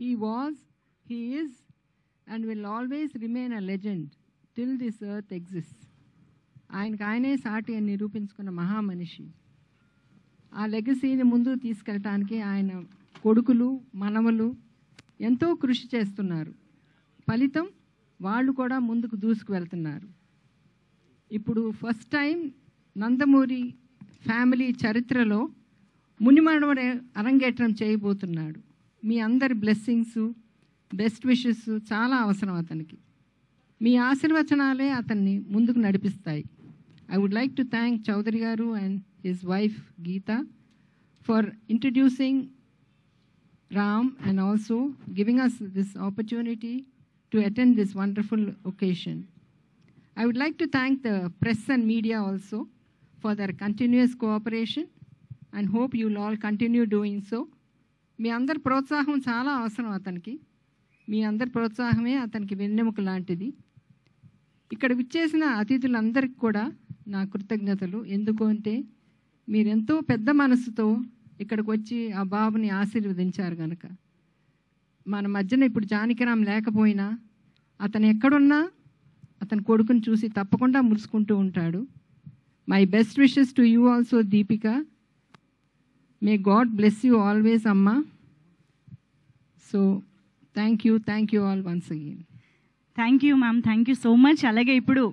He was, he is, and will always remain a legend till this earth exists. ఆయనకు ఆయనే సాటి అని నిరూపించుకున్న మహామనిషి. ఆ లెగసీని ముందుకు తీసుకెళ్ళటానికి ఆయన కొడుకులు మనవలు ఎంతో కృషి చేస్తున్నారు. ఫలితం వాళ్ళు కూడా ముందుకు దూసుకు వెళ్తున్నారు. ఇప్పుడు ఫస్ట్ టైం నందమూరి ఫ్యామిలీ చరిత్రలో మునిమనవడే అరంగేట్రం చేయబోతున్నాడు. మీ అందరి బ్లెస్సింగ్స్, బెస్ట్ విషెస్ చాలా అవసరం అతనికి. మీ ఆశీర్వచనాలే అతన్ని ముందుకు నడిపిస్తాయి. I would like to thank Chaudhary Garu and his wife Geeta for introducing Ram and also giving us this opportunity to attend this wonderful occasion. I would like to thank the press and media also for their continuous cooperation and hope you will all continue doing so. మీ అందరి ప్రోత్సాహం చాలా అవసరం అతనికి. మీ అందరి ప్రోత్సాహమే అతనికి వెన్నెముక లాంటిది. ఇక్కడ విచ్చేసిన అతిథులందరికీ కూడా నా కృతజ్ఞతలు. ఎందుకు అంటే మీరెంతో పెద్ద మనసుతో ఇక్కడికి వచ్చి ఆ బాబుని ఆశీర్వదించారు కనుక. మన మధ్యన ఇప్పుడు జానకిరామ్ లేకపోయినా అతను ఎక్కడున్నా అతని కొడుకుని చూసి తప్పకుండా మురుసుకుంటూ ఉంటాడు. My best wishes to you also Deepika. May God bless you always అమ్మా. So thank you all once again. Thank you ma'am, thank you so much. అలాగే ఇప్పుడు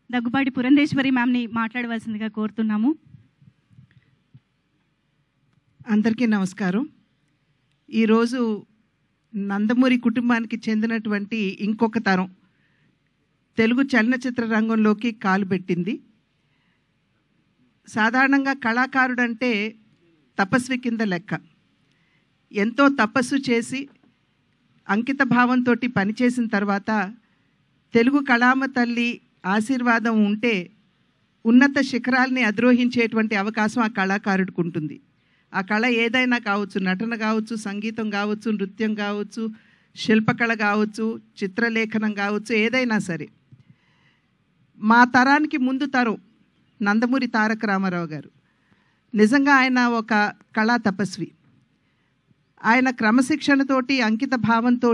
దగ్గుబాటి పురంధేశ్వరి మ్యామ్ని మాట్లాడవలసిందిగా కోరుతున్నాము. అందరికీ నమస్కారం. ఈరోజు నందమూరి కుటుంబానికి చెందినటువంటి ఇంకొక తరం తెలుగు చలనచిత్ర రంగంలోకి కాలు పెట్టింది. సాధారణంగా కళాకారుడు అంటే తపస్వి కింద లెక్క. ఎంతో తపస్సు చేసి అంకిత భావంతో పనిచేసిన తర్వాత తెలుగు కళామ తల్లి ఆశీర్వాదం ఉంటే ఉన్నత శిఖరాల్ని అధిరోహించేటువంటి అవకాశం ఆ కళాకారుడికి ఉంటుంది. ఆ కళ ఏదైనా కావచ్చు, నటన కావచ్చు, సంగీతం కావచ్చు, నృత్యం కావచ్చు, శిల్పకళ కావచ్చు, చిత్రలేఖనం కావచ్చు, ఏదైనా సరే. మా తరానికి ముందు తరం నందమూరి తారక రామారావు గారు. నిజంగా ఆయన ఒక కళా తపస్వి. ఆయన క్రమశిక్షణతోటి, అంకిత భావంతో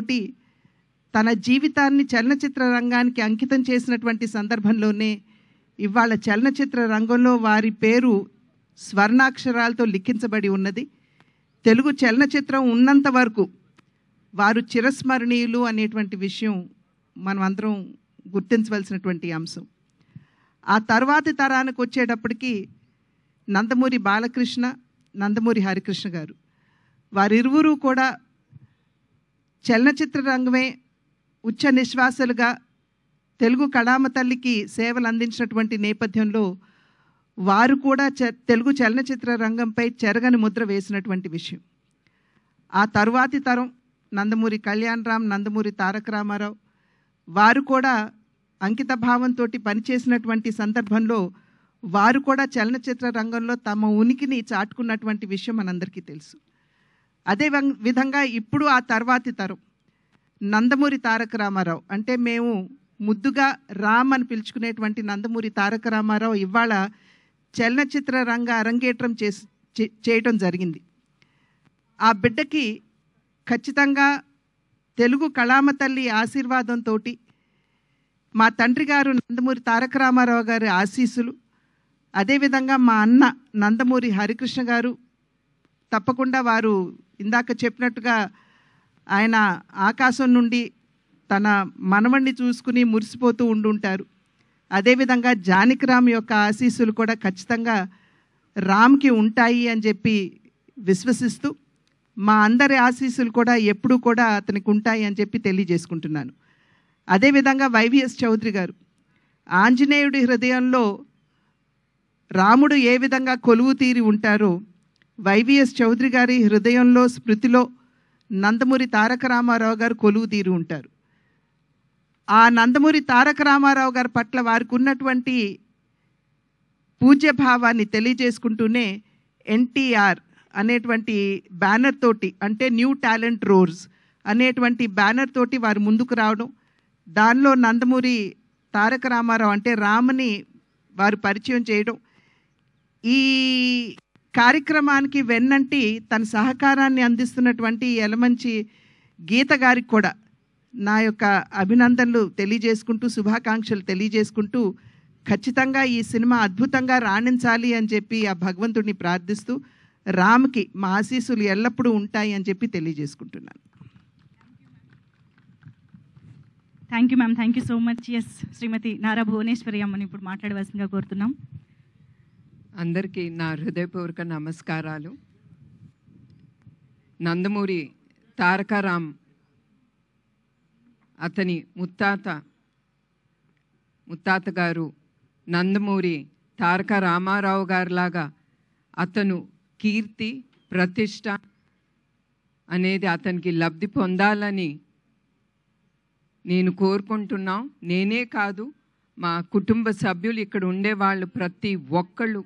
తన జీవితాన్ని చలనచిత్ర రంగానికి అంకితం చేసినటువంటి సందర్భంలోనే ఇవాళ చలనచిత్ర రంగంలో వారి పేరు స్వర్ణాక్షరాలతో లిఖించబడి ఉన్నది. తెలుగు చలనచిత్రం ఉన్నంత వరకు వారు చిరస్మరణీయులు అనేటువంటి విషయం మనం అందరం గుర్తించవలసినటువంటి అంశం. ఆ తర్వాతి తరానికి వచ్చేటప్పటికి నందమూరి బాలకృష్ణ, నందమూరి హరికృష్ణ గారు, వారిరువురు కూడా చలనచిత్ర రంగమే ఉచ్చ నిశ్వాసాలుగా తెలుగు కళామ తల్లికి సేవలు అందించినటువంటి నేపథ్యంలో వారు కూడా తెలుగు చలనచిత్ర రంగంపై చెరగని ముద్ర వేసినటువంటి విషయం. ఆ తరువాతి తరం నందమూరి కళ్యాణ్ రామ్, నందమూరి తారక రామారావు వారు కూడా అంకిత భావంతో పనిచేసినటువంటి సందర్భంలో వారు కూడా చలనచిత్ర రంగంలో తమ ఉనికిని చాటుకున్నటువంటి విషయం మనందరికీ తెలుసు. అదే విధంగా ఇప్పుడు ఆ తర్వాతి తరం నందమూరి తారక రామారావు, అంటే మేము ముద్దుగా రామ్ అని పిలుచుకునేటువంటి నందమూరి తారక రామారావు ఇవాళ చలనచిత్ర రంగ అరంగేట్రం చేయటం జరిగింది. ఆ బిడ్డకి ఖచ్చితంగా తెలుగు కళామ తల్లి ఆశీర్వాదంతో మా తండ్రి గారు నందమూరి తారక రామారావు గారి ఆశీస్సులు, అదేవిధంగా మా అన్న నందమూరి హరికృష్ణ గారు తప్పకుండా వారు ఇందాక చెప్పినట్టుగా ఆయన ఆకాశం నుండి తన మనవణ్ణి చూసుకుని మురిసిపోతూ ఉండుంటారు. అదేవిధంగా జానకిరామ్ యొక్క ఆశీస్సులు కూడా ఖచ్చితంగా రామ్కి ఉంటాయి అని చెప్పి విశ్వసిస్తూ మా అందరి ఆశీస్సులు కూడా ఎప్పుడూ కూడా అతనికి ఉంటాయి అని చెప్పి తెలియజేసుకుంటున్నాను. అదేవిధంగా వైవిఎస్ చౌదరి గారు, ఆంజనేయుడి హృదయంలో రాముడు ఏ విధంగా కొలువు తీరి ఉంటారో వైవిఎస్ చౌదరి గారి హృదయంలో, స్మృతిలో నందమూరి తారక రామారావు గారు కొలువు తీరి ఉంటారు. ఆ నందమూరి తారక రామారావు గారి పట్ల వారికి ఉన్నటువంటి పూజ్యభావాన్ని తెలియజేసుకుంటూనే ఎన్టీఆర్ అనేటువంటి బ్యానర్ తోటి, అంటే న్యూ టాలెంట్ రోర్స్ అనేటువంటి బ్యానర్ తోటి వారు ముందుకు రావడం, దానిలో నందమూరి తారక రామారావు అంటే రామ్ని వారు పరిచయం చేయడం, ఈ కార్యక్రమానికి వెన్నంటి తన సహకారాన్ని అందిస్తున్నటువంటి యలమంచి గీత గారికి కూడా నా యొక్క అభినందనలు తెలియజేసుకుంటూ, శుభాకాంక్షలు తెలియజేసుకుంటూ, ఖచ్చితంగా ఈ సినిమా అద్భుతంగా రాణించాలి అని చెప్పి ఆ భగవంతుడిని ప్రార్థిస్తూ, రామ్కి మా ఆశీస్సులు ఎల్లప్పుడూ ఉంటాయి అని చెప్పి తెలియజేసుకుంటున్నాను. Thank you ma'am, thank you so much. Yes, Srimati Nara Bhuvaneswari అమ్మని ఇప్పుడు మాట్లాడవలసిందిగా కోరుతున్నాం. అందరికీ నా హృదయపూర్వక నమస్కారాలు. నందమూరి తారక రామ్ అతని ముత్తాత గారు నందమూరి తారక రామారావు గారిలాగా అతను కీర్తి ప్రతిష్ట అనేది అతనికి లబ్ధి పొందాలని నేను కోరుకుంటున్నాం. నేనే కాదు, మా కుటుంబ సభ్యులు, ఇక్కడ ఉండేవాళ్ళు ప్రతి ఒక్కళ్ళు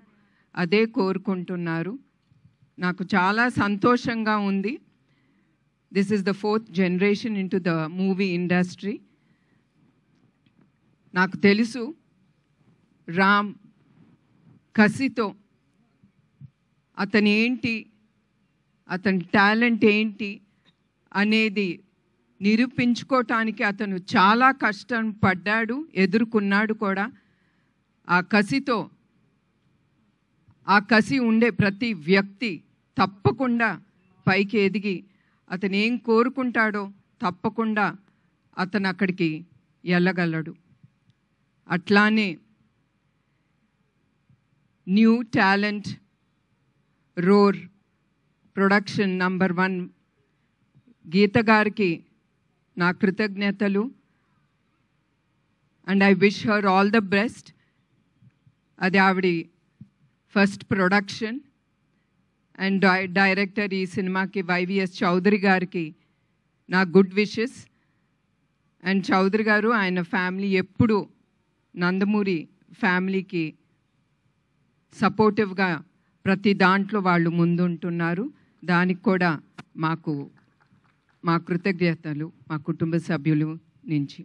అదే కోరుకుంటున్నారు. నాకు చాలా సంతోషంగా ఉంది. This is the 4th generation into the movie industry. నాకు తెలుసు రామ్ కసితో అతని టాలెంట్ ఏంటి అనేది నిరూపించుకోవటానికి అతను చాలా కష్టం పడ్డాడు, ఎదుర్కొన్నాడు కూడా. ఆ కసి ఉండే ప్రతి వ్యక్తి తప్పకుండా పైకి ఎదిగి అతను ఏం కోరుకుంటాడో తప్పకుండా అతను అక్కడికి వెళ్ళగలడు. అట్లానే new talent roar production number 1 Geetha గారికి నా కృతజ్ఞతలు. And I wish her all the best. అది ఆవిడ ఫస్ట్ ప్రొడక్షన్. అండ్ డైరెక్టర్ ఈ సినిమాకి వైవిఎస్ చౌదరి గారికి నా గుడ్ విషెస్. అండ్ చౌదరి గారు, ఆయన ఫ్యామిలీ ఎప్పుడు నందమూరి ఫ్యామిలీకి సపోర్టివ్గా ప్రతి దాంట్లో వాళ్ళు ముందుంటున్నారు. దానికి కూడా మా కృతజ్ఞతలు మా కుటుంబ సభ్యులు నుంచి.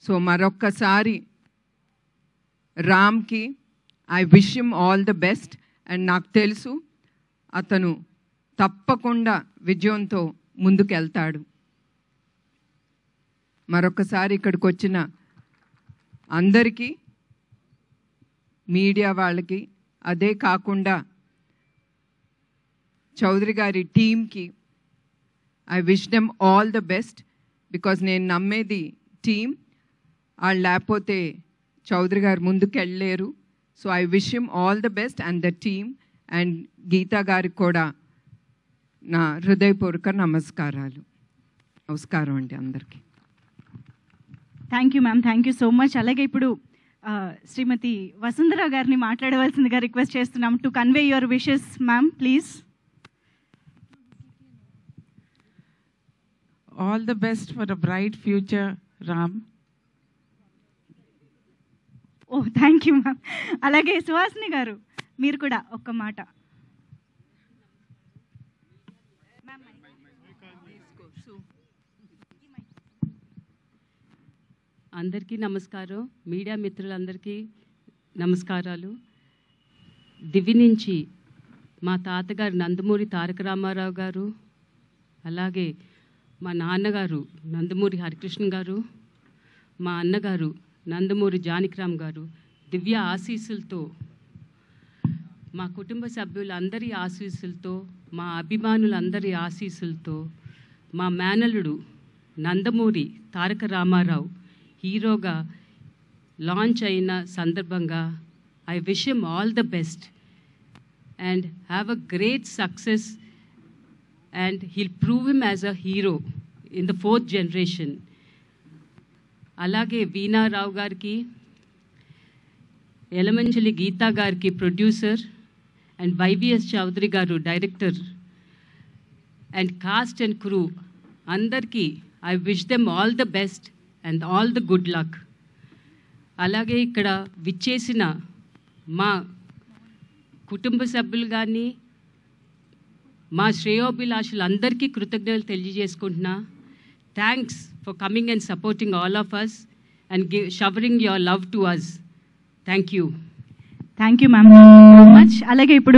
సో మరొక్కసారి రామ్కి I wish him all the best. And నాకు తెలుసు అతను తప్పకుండా విజయంతో ముందుకెళ్తాడు. మరొకసారి ఇక్కడికి వచ్చిన అందరికీ, మీడియా వాళ్ళకి, అదే కాకుండా చౌదరి గారి టీమ్కి I wish them all the best. Because నేను నమ్మేది టీమ్, వాళ్ళు లేకపోతే చౌదరి గారు ముందుకు వెళ్ళలేరు. So I wish him all the best and the team. And Geetha గారికి కూడా నా హృదయపూర్వక నమస్కారం అండి అందరికీ. Thank you ma'am, thank you so much. అలాగే ఇప్పుడు శ్రీమతి వసుంధర గారిని మాట్లాడవలసిందిగా రిక్వెస్ట్ చేస్తున్నాం. To convey your wishes ma'am, please. All the best for a bright future, Ram. Oh thank you ma'am. అలాగే సుహాసిని గారు, మీరు కూడా ఒక్క మాట. అందరికీ నమస్కారం. మీడియా మిత్రులందరికీ నమస్కారాలు. దివి నుంచి మా తాతగారు నందమూరి తారక రామారావు గారు, అలాగే మా నాన్నగారు నందమూరి హరికృష్ణ గారు, మా అన్నగారు నందమూరి జానకిరామ్ గారు దివ్య ఆశీస్సులతో, మా కుటుంబ సభ్యులందరి ఆశీస్సులతో, మా అభిమానులందరి ఆశీస్సులతో, మా మేనల్లుడు నందమూరి తారక రామారావు హీరోగా లాంచ్ అయిన సందర్భంగా I wish him all the best and have a great success, and he'll prove him as a hero in the 4th generation. అలాగే వీణా రావు గారికి, ఎలమంచిలి గీతా గారికి ప్రొడ్యూసర్, అండ్ వైవిఎస్ చౌదరి గారు director, and cast and crew అందరికీ I wish them all the best and all the good luck. అలాగే ఇక్కడ విచ్చేసిన మా కుటుంబ సభ్యులు కానీ మా శ్రేయోభిలాషులందరికీ కృతజ్ఞతలు తెలియజేసుకుంటున్నా. Thanks for coming and supporting all of us and showering your love to us. Thank you. Thank you ma'am, thank you so much. అలాగే ఇప్పుడు